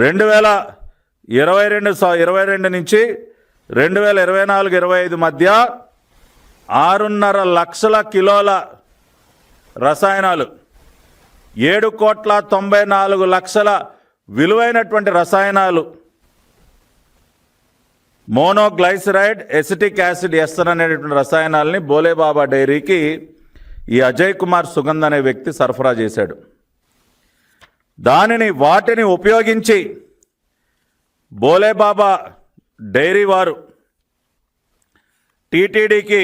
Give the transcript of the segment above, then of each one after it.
2022 నుంచి 2024-25 మధ్య 6.5 లక్షల కిలోల రసాయనాలు, 7,94 లక్షల విలువైనటువంటి రసాయనాలు, మోనోగ్లైసరైడ్, ఎసిటిక్ యాసిడ్ ఎస్టర్ అనేటువంటి రసాయనాలని బోలేబాబా డైరీకి ఈ అజయ్ కుమార్ సుగంధ్ అనే వ్యక్తి సరఫరా చేశాడు. వాటిని ఉపయోగించి బోలేబాబా డైరీ వారు టీటీడీకి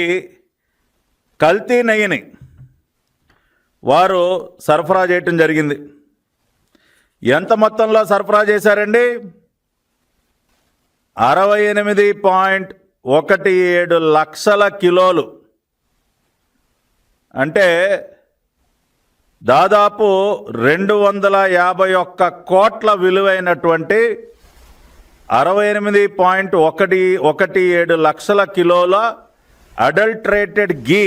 కల్తీ నెయ్యిని వారు సరఫరా చేయటం జరిగింది. ఎంత మొత్తంలో సరఫరా చేశారండి? 68.17 లక్షల కిలోలు, అంటే దాదాపు 251 కోట్ల విలువైనటువంటి 68.17 లక్షల కిలోల అడల్ట్రేటెడ్ గీ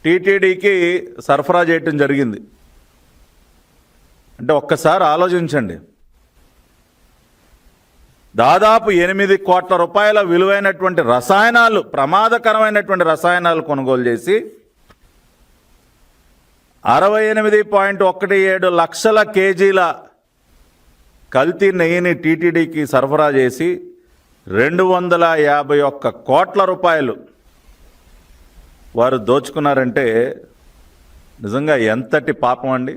టీటీడీకి సరఫరా చేయటం జరిగింది. అంటే ఒక్కసారి ఆలోచించండి, దాదాపు 8 కోట్ల రూపాయల విలువైనటువంటి రసాయనాలు, ప్రమాదకరమైనటువంటి రసాయనాలు కొనుగోలు చేసి 68.17 లక్షల కేజీల కల్తీ నెయ్యిని టీటీడీకి సరఫరా చేసి 251 కోట్ల రూపాయలు వారు దోచుకున్నారంటే నిజంగా ఎంతటి పాపం అండి.